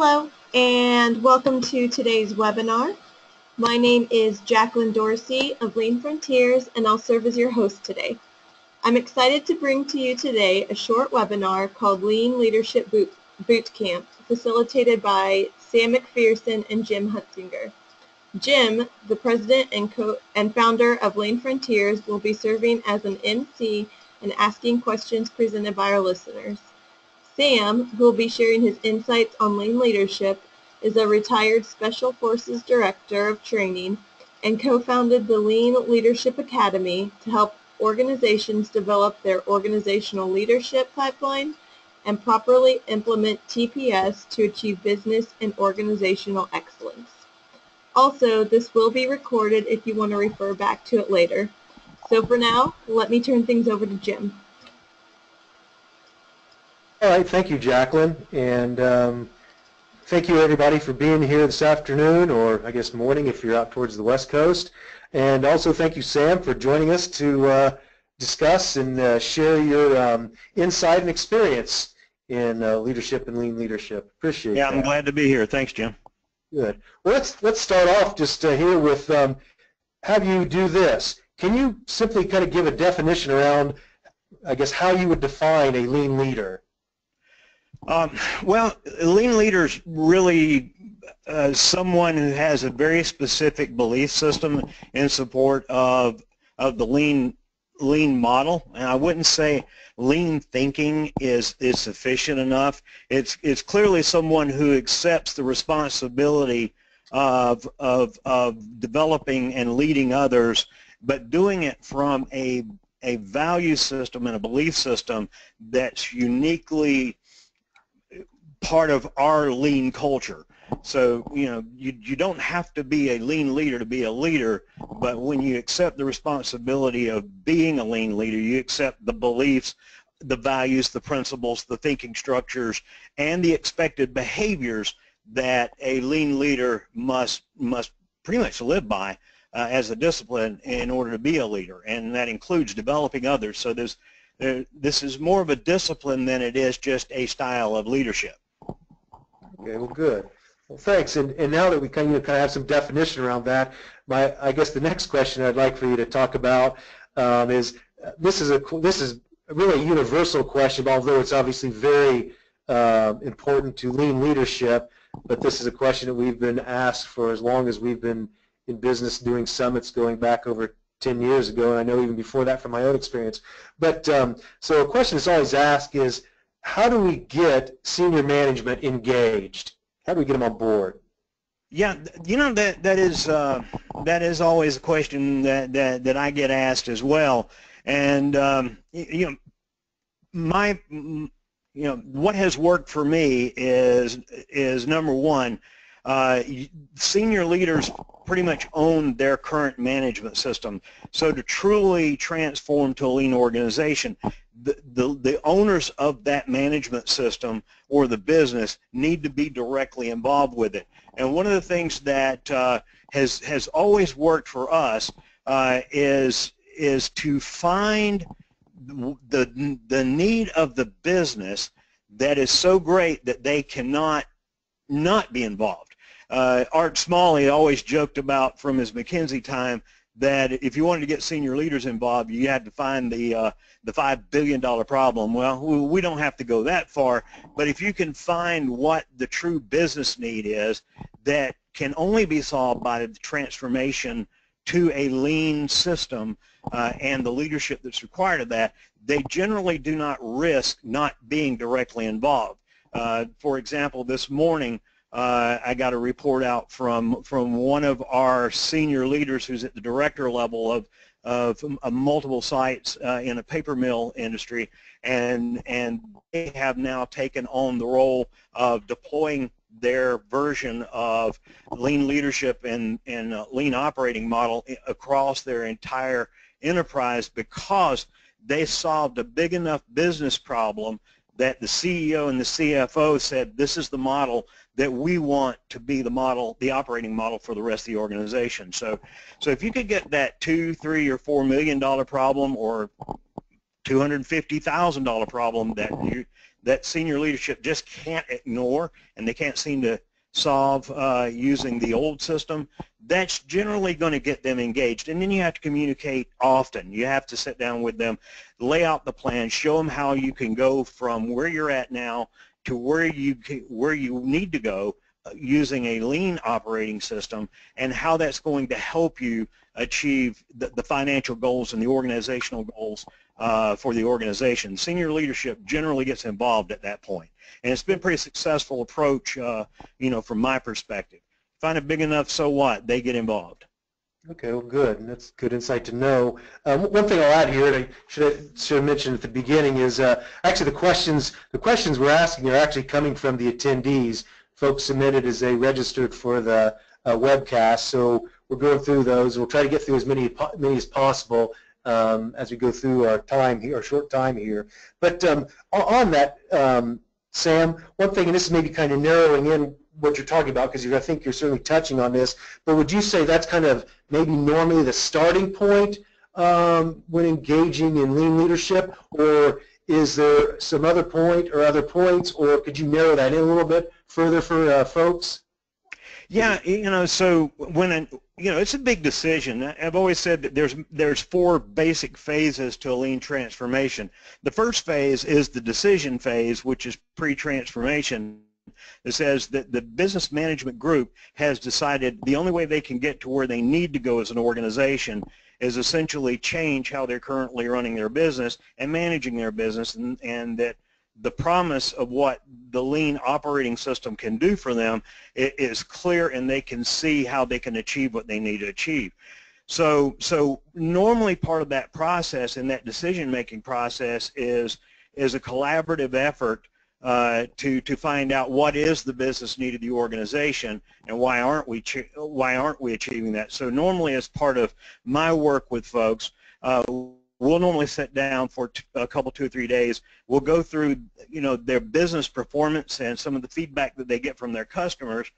Hello and welcome to today's webinar. My name is Jacqueline Dorsey of Lean Frontiers and I'll serve as your host today. I'm excited to bring to you today a short webinar called Lean Leadership Boot Camp, facilitated by Sam MacPherson and Jim Hutzinger. Jim, the president and founder of Lean Frontiers, will be serving as an MC and asking questions presented by our listeners. Sam, who will be sharing his insights on lean leadership, is a retired Special Forces Director of Training and co-founded the Lean Leadership Academy to help organizations develop their organizational leadership pipeline and properly implement TPS to achieve business and organizational excellence. Also, this will be recorded if you want to refer back to it later. So for now, let me turn things over to Jim. All right, thank you, Jacqueline, and thank you everybody for being here this afternoon, or I guess morning if you're out towards the West Coast. And also thank you, Sam, for joining us to discuss and share your insight and experience in leadership and lean leadership. Appreciate that. Yeah, I'm glad to be here. Thanks, Jim. Good. Well, let's start off just here with have you do this. Can you simply kind of give a definition around, I guess, how you would define a lean leader? Well, a lean leader is really someone who has a very specific belief system in support of the lean model. And I wouldn't say lean thinking is sufficient enough. It's clearly someone who accepts the responsibility of developing and leading others, but doing it from a value system and a belief system that's uniquely part of our lean culture. So, you don't have to be a lean leader to be a leader, but when you accept the responsibility of being a lean leader, you accept the beliefs, the values, the principles, the thinking structures, and the expected behaviors that a lean leader must pretty much live by as a discipline in order to be a leader, and that includes developing others. So this is more of a discipline than it is just a style of leadership. Okay, well, good. Well, thanks. And now that we kind of have some definition around that, I guess the next question I'd like for you to talk about is this is really a universal question, although it's obviously very important to lean leadership. But this is a question that we've been asked for as long as we've been in business, doing summits going back over 10 years ago, and I know even before that from my own experience. But so a question that's always asked is, how do we get senior management engaged? How do we get them on board? Yeah, that is always a question that I get asked as well. And what has worked for me is number one, senior leaders pretty much own their current management system. So to truly transform to a lean organization, the owners of that management system or the business need to be directly involved with it. And one of the things that has always worked for us is to find the need of the business that is so great that they cannot not be involved. Art Smalley always joked about from his McKinsey time that if you wanted to get senior leaders involved, you had to find the $5 billion problem. Well, we don't have to go that far, but if you can find what the true business need is that can only be solved by the transformation to a lean system and the leadership that's required of that, they generally do not risk not being directly involved. For example, this morning, I got a report out from one of our senior leaders who's at the director level of multiple sites in a paper mill industry, and they have now taken on the role of deploying their version of lean leadership and lean operating model across their entire enterprise because they solved a big enough business problem that the CEO and the CFO said, this is the model that we want to be the model, the operating model for the rest of the organization. So if you could get that $2, $3, or $4 million problem or $250,000 problem that senior leadership just can't ignore and they can't seem to solve using the old system, that's generally going to get them engaged. And then you have to communicate often. You have to sit down with them, lay out the plan, show them how you can go from where you're at now to where you need to go using a lean operating system, and how that's going to help you achieve the financial goals and the organizational goals for the organization. Senior leadership generally gets involved at that point, and it's been a pretty successful approach, from my perspective. Find it big enough, so what? They get involved. Okay, well, good. And that's good insight to know. One thing I'll add here, and I should have mentioned at the beginning, is actually the questions we're asking are actually coming from the attendees. Folks submitted as they registered for the webcast, so we're going through those. We'll try to get through as many as possible as we go through our time here, our short time here. But on that, Sam, one thing, and this is maybe kind of narrowing in what you're talking about, because I think you're certainly touching on this, but would you say that's kind of maybe normally the starting point when engaging in lean leadership, or is there some other point or other points, or could you narrow that in a little bit further for folks? Yeah, so when it's a big decision. I've always said that there's 4 basic phases to a lean transformation. The first phase is the decision phase, which is pre-transformation. It says that the business management group has decided the only way they can get to where they need to go as an organization is essentially change how they're currently running their business and managing their business, and that the promise of what the lean operating system can do for them is clear, and they can see how they can achieve what they need to achieve. So normally part of that process and that decision-making process is a collaborative effort to find out what is the business need of the organization and why aren't we achieving that. So normally, as part of my work with folks, we'll normally sit down for a couple, 2 or 3 days. We'll go through, their business performance and some of the feedback that they get from their customers.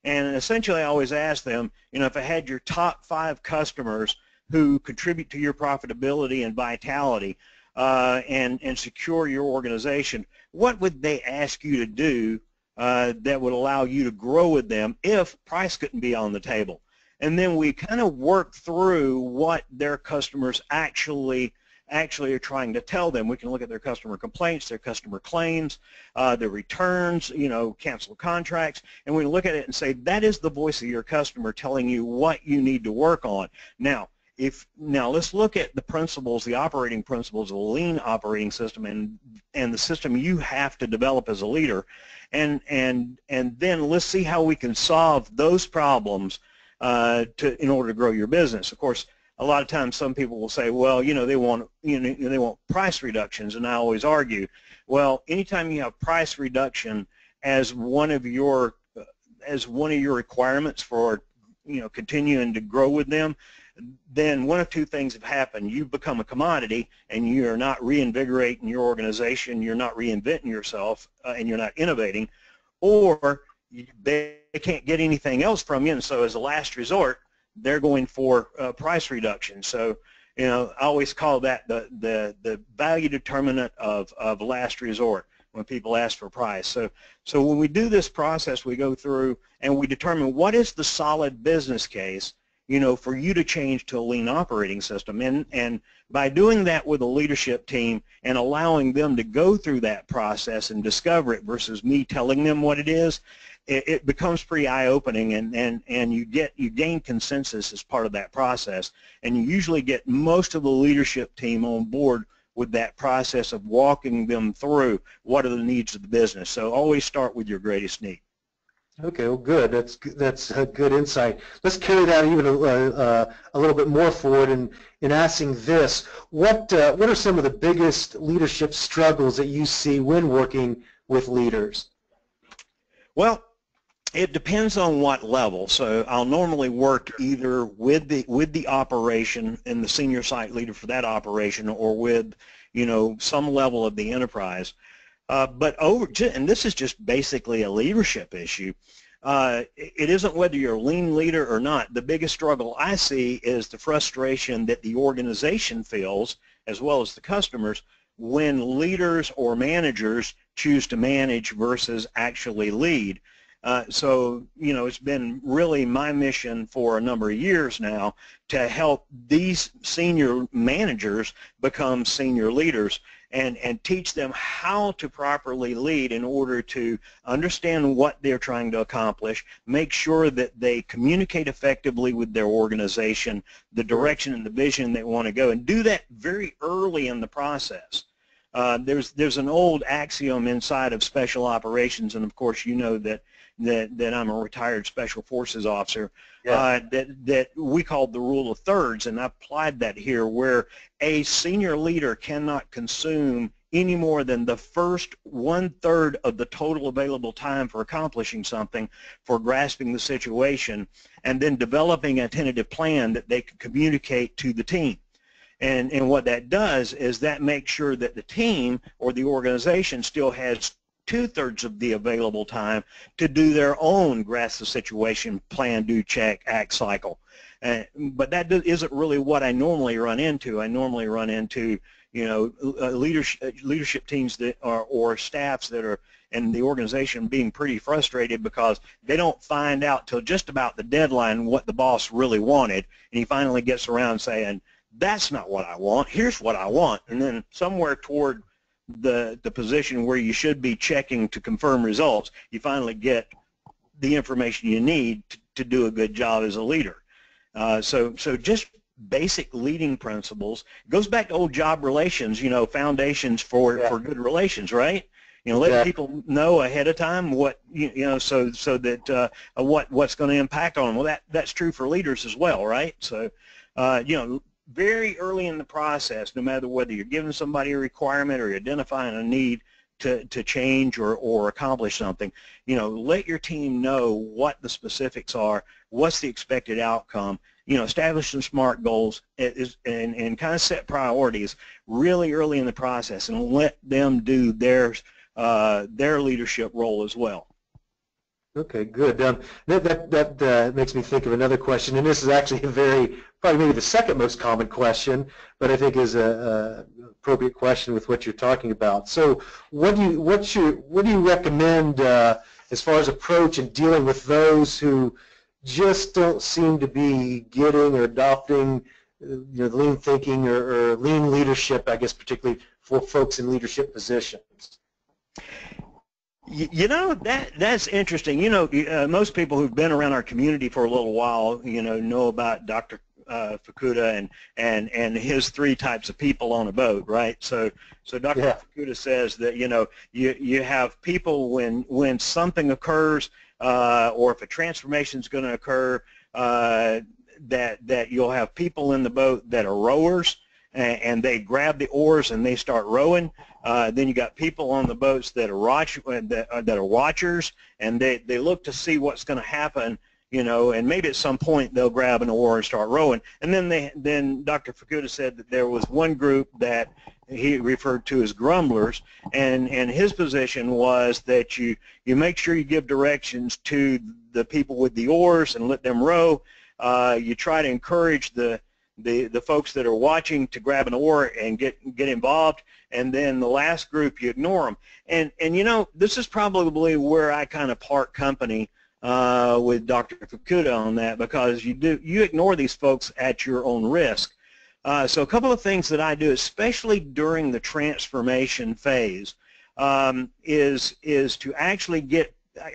And essentially, I always ask them, if I had your top 5 customers who contribute to your profitability and vitality and secure your organization, what would they ask you to do that would allow you to grow with them if price couldn't be on the table? And then we kind of work through what their customers actually are trying to tell them. We can look at their customer complaints, their customer claims, their returns, cancel contracts, and we look at it and say, that is the voice of your customer telling you what you need to work on. Now let's look at the principles, the operating principles of a lean operating system and the system you have to develop as a leader, and then let's see how we can solve those problems in order to grow your business. Of course, a lot of times some people will say, well, they want price reductions, and I always argue, well, anytime you have price reduction as one of your requirements for continuing to grow with them, then one of 2 things have happened. You become a commodity, and you're not reinvigorating your organization, you're not reinventing yourself, and you're not innovating, or they can't get anything else from you, and so as a last resort, they're going for price reduction. So, I always call that the value determinant of last resort when people ask for price. So when we do this process, we go through and we determine what is the solid business case, for you to change to a lean operating system. And by doing that with a leadership team and allowing them to go through that process and discover it versus me telling them what it is, it becomes pretty eye-opening, and you gain consensus as part of that process, and you usually get most of the leadership team on board with that process of walking them through what are the needs of the business. So always start with your greatest need. Okay, well, good. That's a good insight. Let's carry that even a little bit more forward in asking this: what are some of the biggest leadership struggles that you see when working with leaders? Well, it depends on what level. So I'll normally work either with the operation and the senior site leader for that operation, or with some level of the enterprise. And this is just basically a leadership issue. It isn't whether you're a lean leader or not. The biggest struggle I see is the frustration that the organization feels, as well as the customers, when leaders or managers choose to manage versus actually lead. So, you know, it's been really my mission for a number of years now to help these senior managers become senior leaders and teach them how to properly lead in order to understand what they're trying to accomplish, make sure that they communicate effectively with their organization, the direction and the vision they want to go, and do that very early in the process. There's an old axiom inside of special operations, and of course you know that I'm a retired special forces officer, that we called the rule of thirds, and I applied that here, where a senior leader cannot consume any more than the first 1/3 of the total available time for accomplishing something, for grasping the situation, and then developing a tentative plan that they can communicate to the team. And what that does is that makes sure that the team or the organization still has 2/3 of the available time to do their own grasp the situation, plan, do, check, act cycle. But that isn't really what I normally run into. I normally run into, you know, leadership teams that are, or staffs that are in the organization being pretty frustrated because they don't find out till just about the deadline what the boss really wanted, and he finally gets around saying, that's not what I want, here's what I want. And then somewhere toward the position where you should be checking to confirm results, you finally get the information you need to do a good job as a leader. So just basic leading principles. It goes back to old job relations, you know, foundations for good relations, right? You know, let people know ahead of time what you know, so that what's going to impact on them. Well, that's true for leaders as well, right? So you know, very early in the process, no matter whether you're giving somebody a requirement or you're identifying a need to change or accomplish something, you know, let your team know what the specifics are, what's the expected outcome, you know, establish some SMART goals and kind of set priorities really early in the process, and let them do their leadership role as well. Okay, good. That makes me think of another question, and this is actually probably maybe the second most common question, but I think is a appropriate question with what you're talking about. So, what do you recommend as far as approach in dealing with those who just don't seem to be getting or adopting, you know, lean thinking or lean leadership? I guess particularly for folks in leadership positions. You know, that's interesting. You know, most people who've been around our community for a little while, you know about Dr. Fukuda and his 3 types of people on a boat, right? So Dr. Fukuda says that, you know, you have people when something occurs, or if a transformation is going to occur, that you'll have people in the boat that are rowers, and they grab the oars and they start rowing. Then you got people on the boats that are watchers, and they look to see what's going to happen, you know, and maybe at some point they'll grab an oar and start rowing. And then Dr. Fukuda said that there was one group that he referred to as grumblers, and his position was that you make sure you give directions to the people with the oars and let them row. You try to encourage the folks that are watching to grab an oar and get involved, and then the last group you ignore them. And you know, this is probably where I kind of part company with Dr. Fukuda on that, because you ignore these folks at your own risk. So a couple of things that I do, especially during the transformation phase, is to actually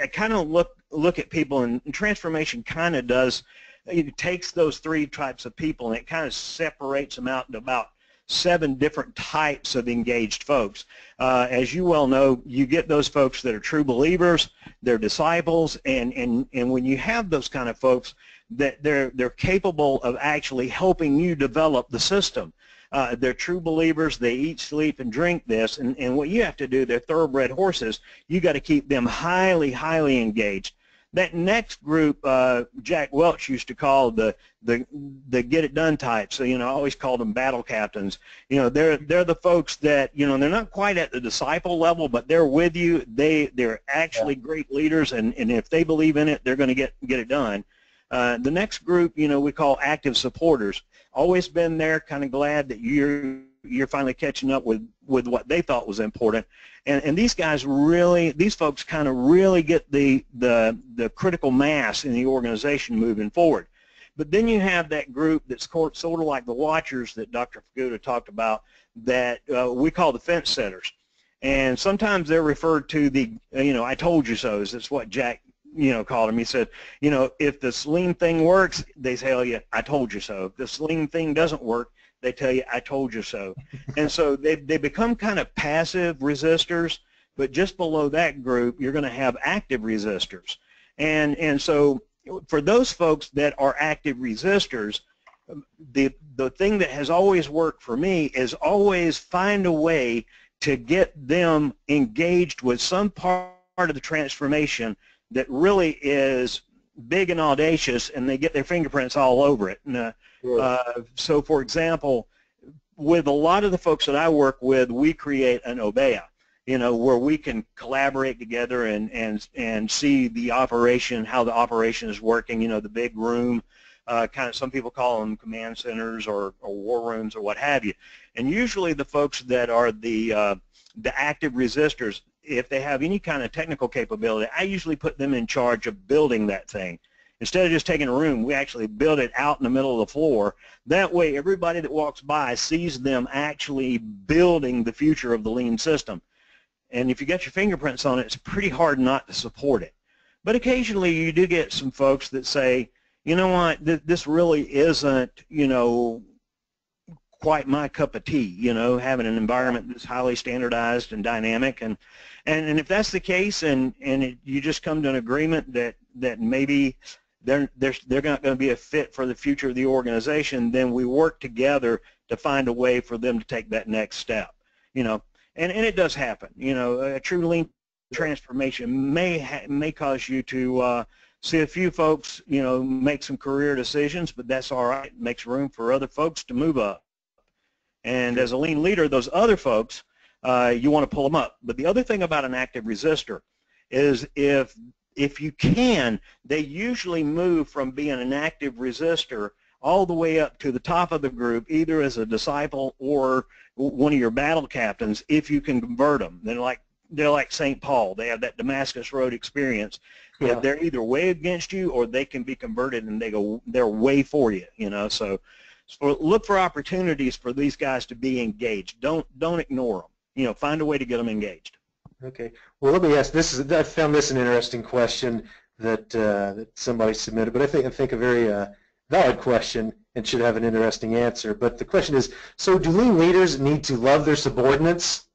I kind of look at people, and transformation kind of does. It takes those 3 types of people and it kind of separates them out into about 7 different types of engaged folks. As you well know, you get those folks that are true believers, they're disciples, and when you have those kind of folks, that they're capable of actually helping you develop the system. They're true believers, they eat, sleep, and drink this, and what you have to do, they're thoroughbred horses, you got to keep them highly, highly engaged. That next group, Jack Welch used to call the get it done type. So, you know, I always called them battle captains. You know, they're the folks that, you know, they're not quite at the disciple level, but they're with you. They're actually great leaders, and if they believe in it, they're going to get it done. The next group, you know, we call active supporters. Always been there, kind of glad that you're you're finally catching up with what they thought was important. And these guys really, these folks kind of really get the critical mass in the organization moving forward. But then you have that group that's sort of like the watchers that Dr. Faguta talked about, that we call the fence setters. And sometimes they're referred to the, I told you so's. That's what Jack, called them. He said, if this lean thing works, they tell you, I told you so. If this lean thing doesn't work, they tell you, I told you so. And so they become kind of passive resistors, but just below that group, you're going to have active resistors. And so for those folks that are active resistors, the thing that has always worked for me is always find a way to get them engaged with some part of the transformation that really is big and audacious, and they get their fingerprints all over it. And, so, for example, with a lot of the folks that I work with, we create an OBEA, where we can collaborate together and see the operation, how the operation is working, the big room, kind of, some people call them command centers or war rooms or what have you. And usually the folks that are the active resistors, if they have any kind of technical capability, I usually put them in charge of building that thing. Instead of just taking a room, we actually build it out in the middle of the floor. That way everybody that walks by sees them actually building the future of the lean system. And if you get your fingerprints on it, it's pretty hard not to support it. But occasionally you do get some folks that say, you know what, this really isn't, quite my cup of tea, having an environment that's highly standardized and dynamic. And if that's the case, and you just come to an agreement that maybe they're not going to be a fit for the future of the organization, then we work together to find a way for them to take that next step. And it does happen. A true lean transformation may cause you to see a few folks, make some career decisions, but that's all right. It makes room for other folks to move up. And as a lean leader, those other folks, you want to pull them up. But the other thing about an active resistor is if you can, they usually move from being an active resistor all the way up to the top of the group, either as a disciple or one of your battle captains, if you can convert them. They're like St. Paul. They have that Damascus Road experience. Yeah. They're either way against you or they can be converted and they're way for you, So look for opportunities for these guys to be engaged. Don't ignore them. Find a way to get them engaged. Okay. Well, let me ask. I found this an interesting question that somebody submitted, but I think a very valid question and should have an interesting answer. But the question is: so, do lean leaders need to love their subordinates?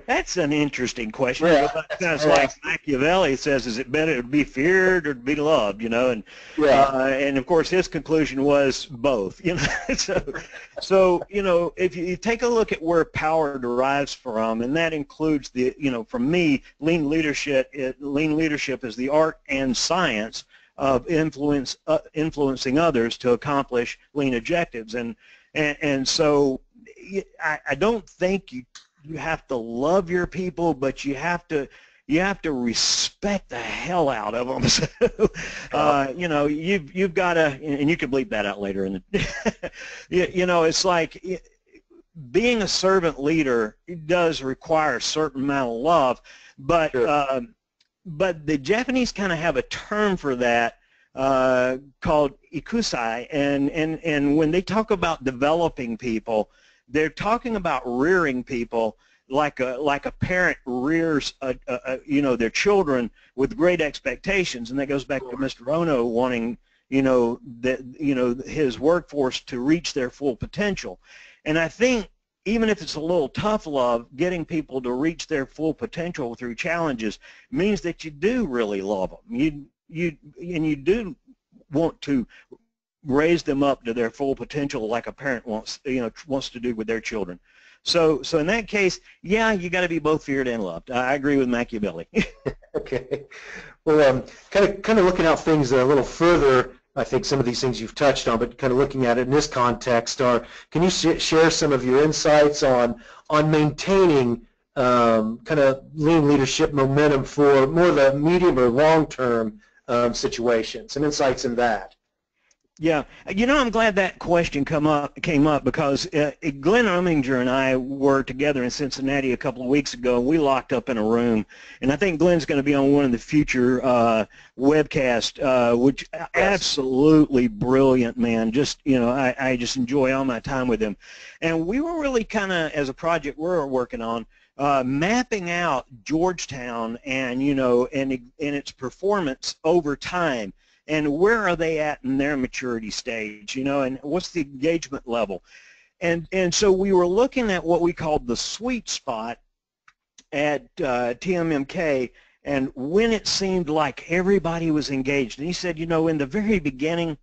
That's an interesting question. Yeah. That's like Machiavelli says, is it better to be feared or to be loved, And and of course his conclusion was both, So if you take a look at where power derives from, and that includes from me, lean leadership is the art and science of influencing others to accomplish lean objectives, and so I don't think you have to love your people, but you have to respect the hell out of them. So, you've got to, and you can bleep that out later. It's like being a servant leader does require a certain amount of love, but sure. But the Japanese kind of have a term for that called ikusai, and when they talk about developing people, they're talking about rearing people like a parent rears their children with great expectations, and that goes back to Mr. Ono wanting his workforce to reach their full potential. And I think even if it's a little tough love, getting people to reach their full potential through challenges means that you do really love them. You do want to raise them up to their full potential like a parent wants to do with their children. So in that case, yeah, you got to be both feared and loved. I agree with Machiavelli. Okay. Well, kind of looking at things a little further, I think some of these things you've touched on, but kind of looking at it in this context, can you share some of your insights on maintaining kind of lean leadership momentum for more the medium or long-term situations, and insights in that? Yeah, you know, I'm glad that question came up because Glenn Uminger and I were together in Cincinnati a couple of weeks ago, and we locked up in a room. And I think Glenn's going to be on one of the future webcasts, which absolutely brilliant, man. Just, you know, I just enjoy all my time with him. And we were really kind of, as a project we're working on, mapping out Georgetown and, you know, and its performance over time. And where are they at in their maturity stage, you know, and what's the engagement level? And so we were looking at what we called the sweet spot at TMMK, and when it seemed like everybody was engaged. And he said, you know, in the very beginning,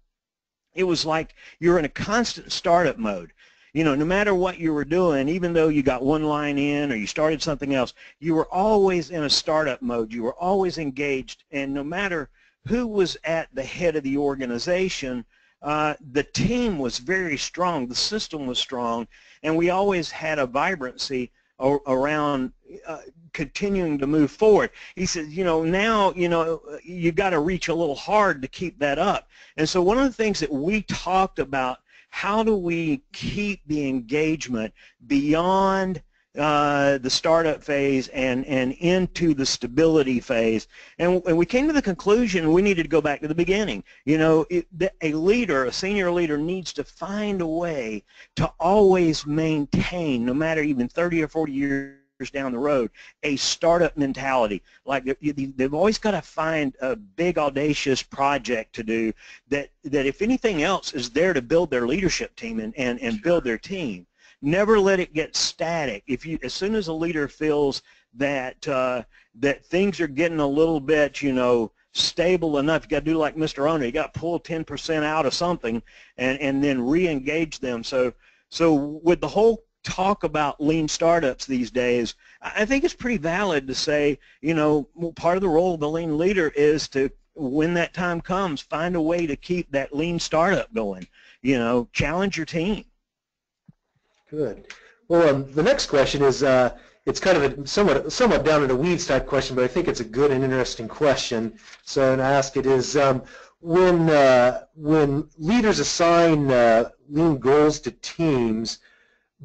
it was like you're in a constant startup mode. You know, no matter what you were doing, even though you got one line in or you started something else, you were always in a startup mode. You were always engaged, and no matter who was at the head of the organization, the team was very strong, the system was strong, and we always had a vibrancy around continuing to move forward. He said, you know, now, you know, you got to reach a little hard to keep that up. And so one of the things that we talked about, how do we keep the engagement beyond the startup phase and into the stability phase, and we came to the conclusion we needed to go back to the beginning. You know, a leader, a senior leader, needs to find a way to always maintain, no matter even 30 or 40 years down the road, a startup mentality. Like they've always got to find a big audacious project to do that if anything else is there to build their leadership team and build their team. Never let it get static. As soon as a leader feels that that things are getting a little bit, you know, stable enough, you got to do like Mr. Owner. You got to pull 10% out of something and then re-engage them. So with the whole talk about lean startups these days, I think it's pretty valid to say, you know, part of the role of the lean leader is to, when that time comes, find a way to keep that lean startup going. You know, challenge your team. Good. Well, the next question is, it's kind of a somewhat down in the weeds type question, but I think it's a good and interesting question. So I'm going to ask it is, when leaders assign lean goals to teams,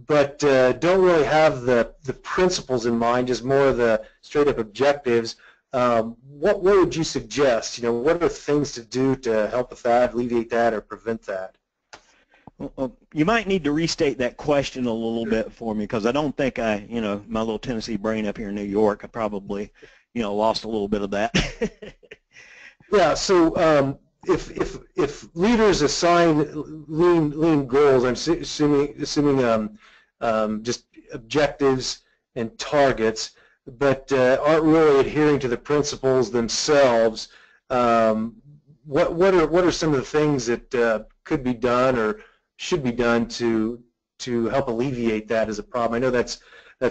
but don't really have the principles in mind, just more of the straight up objectives, what would you suggest? You know, what are things to do to help with that, alleviate that, or prevent that? Well, you might need to restate that question a little bit for me, because I don't think you know, my little Tennessee brain up here in New York, I probably, you know, lost a little bit of that. Yeah. So if leaders assign lean goals, I'm assuming just objectives and targets, but aren't really adhering to the principles themselves, what are some of the things that could be done or should be done to help alleviate that as a problem? I know that's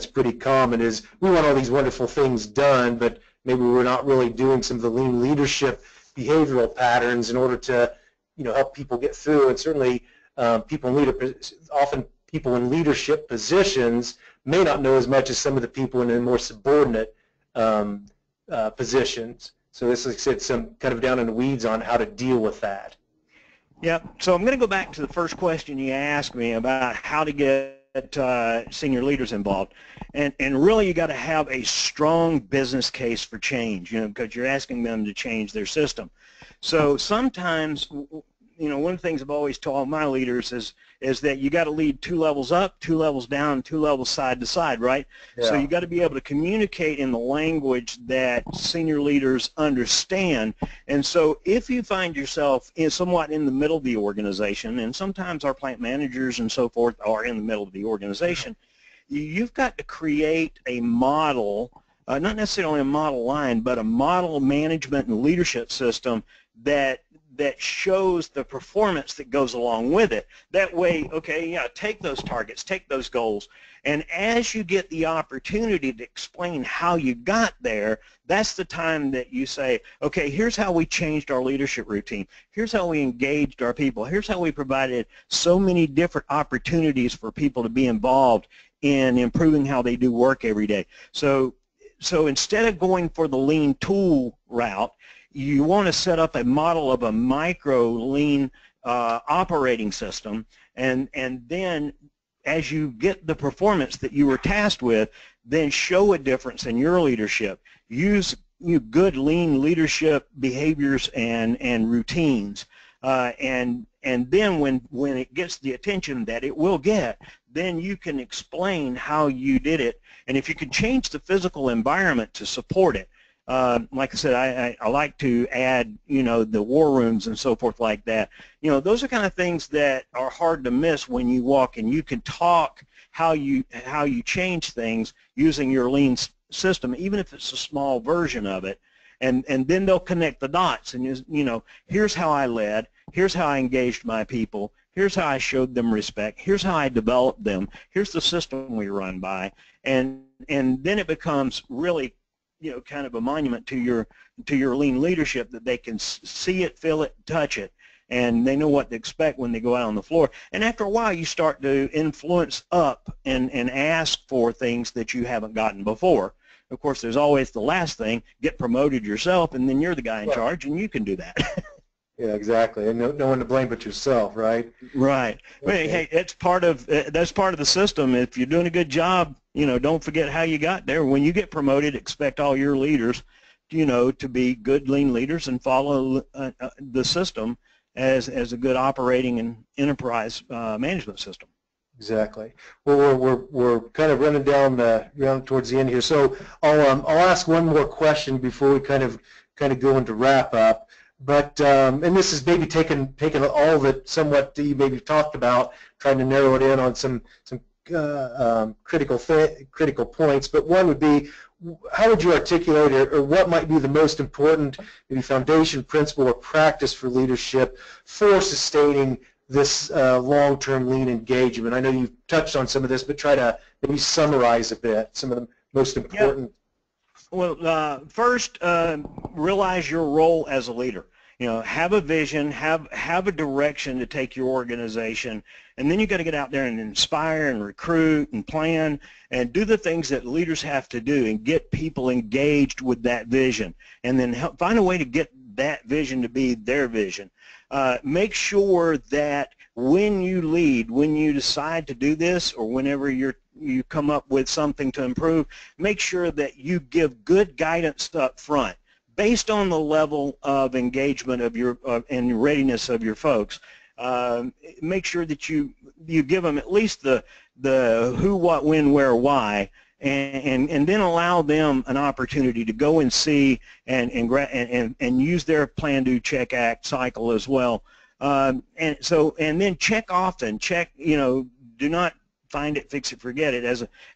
pretty common, is we want all these wonderful things done, but maybe we're not really doing some of the lean leadership behavioral patterns in order to, you know, help people get through. And certainly often people in leadership positions may not know as much as some of the people in more subordinate positions. So this is, like I said, some kind of down in the weeds on how to deal with that. Yeah, so I'm going to go back to the first question you asked me about how to get senior leaders involved. And really you got to have a strong business case for change, you know, because you're asking them to change their system. So sometimes, you know, one of the things I've always told my leaders is that you got to lead 2 levels up, 2 levels down, 2 levels side to side, right? Yeah. So you got to be able to communicate in the language that senior leaders understand. And so if you find yourself somewhat in the middle of the organization, and sometimes our plant managers and so forth are in the middle of the organization, you've got to create a model, not necessarily a model line, but a model management and leadership system that shows the performance that goes along with it. That way, okay, yeah, take those targets, take those goals, and as you get the opportunity to explain how you got there, that's the time that you say, okay, here's how we changed our leadership routine. Here's how we engaged our people. Here's how we provided so many different opportunities for people to be involved in improving how they do work every day. So instead of going for the lean tool route, you want to set up a model of a micro lean operating system, and then as you get the performance that you were tasked with, then show a difference in your leadership. Use good lean leadership behaviors and routines, and then when it gets the attention that it will get, then you can explain how you did it, and if you can change the physical environment to support it. Like I said, I like to add, the war rooms and so forth like that. Those are kind of things that are hard to miss when you walk, and you can talk how you change things using your lean system, even if it's a small version of it, and then they'll connect the dots. And here's how I led, here's how I engaged my people, here's how I showed them respect, here's how I developed them, here's the system we run by, and then it becomes really kind of a monument to your lean leadership, that they can see it, feel it, touch it, and they know what to expect when they go out on the floor. And after a while, you start to influence up and ask for things that you haven't gotten before. Of course, there's always the last thing: get promoted yourself, and then you're the guy in charge, and you can do that. Yeah, exactly, and no one to blame but yourself, right? Right. Okay. Hey, that's part of the system. If you're doing a good job, don't forget how you got there. When you get promoted, expect all your leaders, to be good lean leaders and follow the system as a good operating and enterprise management system. Exactly. Well, we're kind of running down towards the end here, so I'll ask one more question before we kind of go into wrap up. But and this is maybe taking all that somewhat that you maybe talked about, trying to narrow it in on some critical points. But one would be, how would you articulate, or what might be the most important maybe foundation, principle, or practice for leadership for sustaining this long-term lean engagement? I know you've touched on some of this, but try to maybe summarize a bit some of the most important. Well, first, realize your role as a leader. Have a vision, have a direction to take your organization, and then you got to get out there and inspire and recruit and plan and do the things that leaders have to do and get people engaged with that vision, and then find a way to get that vision to be their vision. Make sure that when you lead, when you decide to do this, or whenever you come up with something to improve, make sure that you give good guidance up front based on the level of engagement of your and readiness of your folks. Make sure that you give them at least the who, what, when, where, why, and then allow them an opportunity to go and see and use their plan, do, check, act cycle as well. And then check often. Do not find it, fix it, forget it.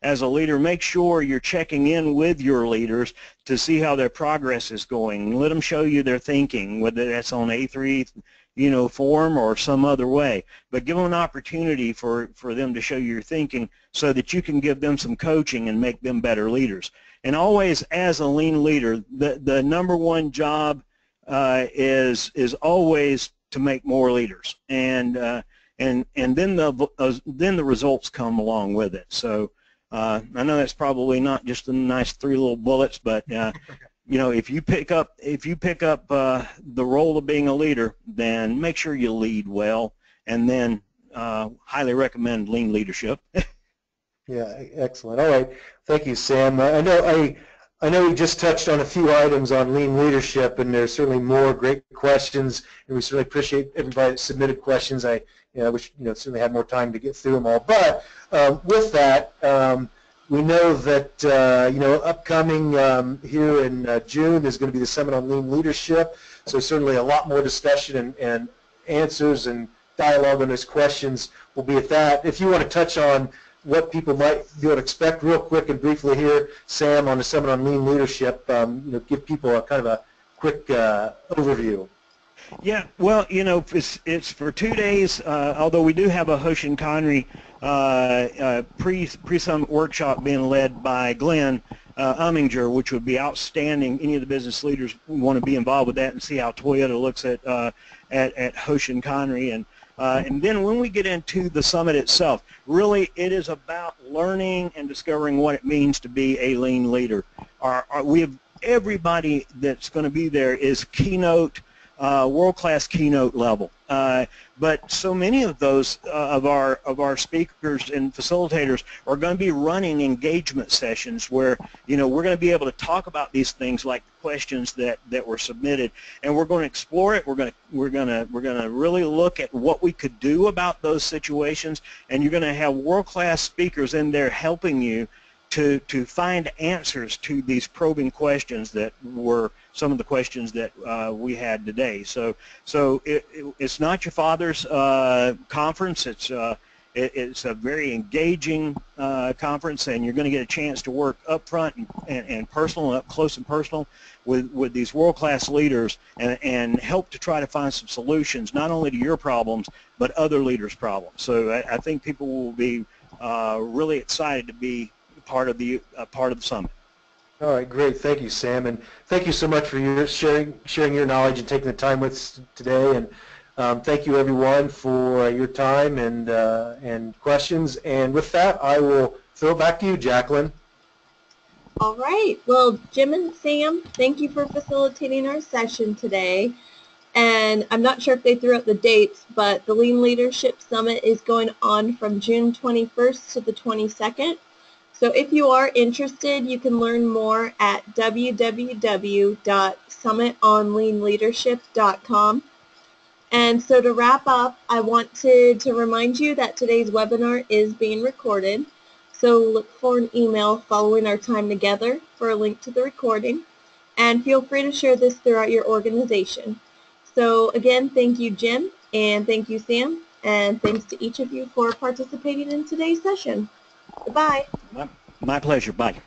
As a leader, make sure you're checking in with your leaders to see how their progress is going. Let them show you their thinking, whether that's on A3 form or some other way. But give them an opportunity for them to show you your thinking, so that you can give them some coaching and make them better leaders. And always, as a lean leader, the number one job is always to make more leaders, and then the results come along with it. So I know that's probably not just a nice 3 little bullets, but if you pick up the role of being a leader, then make sure you lead well, and then highly recommend lean leadership. Yeah, excellent. All right, thank you, Sam. I know we just touched on a few items on lean leadership, and there's certainly more great questions, and we certainly appreciate everybody that submitted questions. I wish certainly had more time to get through them all. But with that, we know that upcoming here in June is going to be the Summit on Lean Leadership. So certainly a lot more discussion and answers and dialogue on those questions will be at that. If you want to touch on what people might be able to expect real quick and briefly here, Sam, on the Summit on Lean Leadership, give people a kind of a quick overview. Yeah, well, it's for 2 days, although we do have a Hoshin Connery pre-summit workshop being led by Glenn Umminger, which would be outstanding. Any of the business leaders want to be involved with that and see how Toyota looks at Hoshin Connery. And then when we get into the summit itself, really it is about learning and discovering what it means to be a lean leader. We have everybody that's going to be there is keynote world-class keynote level. But so many of those of our speakers and facilitators are going to be running engagement sessions where we're going to be able to talk about these things like the questions that were submitted, and we're going to explore it. We're going to really look at what we could do about those situations, and you're going to have world-class speakers in there helping you to find answers to these probing questions that were some of the questions that we had today. So it's not your father's conference. It's a very engaging conference, and you're going to get a chance to work up front and personal, up close and personal with these world-class leaders and help to try to find some solutions, not only to your problems, but other leaders' problems. So I think people will be really excited to be part of the summit. All right, great. Thank you, Sam, and thank you so much for your sharing your knowledge and taking the time with us today. And thank you, everyone, for your time and questions. And with that, I will throw it back to you, Jacqueline. All right. Well, Jim and Sam, thank you for facilitating our session today. And I'm not sure if they threw out the dates, but the Lean Leadership Summit is going on from June 21st to the 22nd. So if you are interested, you can learn more at www.summitonleanleadership.com. And so to wrap up, I wanted to remind you that today's webinar is being recorded. So look for an email following our time together for a link to the recording. And feel free to share this throughout your organization. So again, thank you, Jim, and thank you, Sam, and thanks to each of you for participating in today's session. Goodbye. My pleasure. Bye.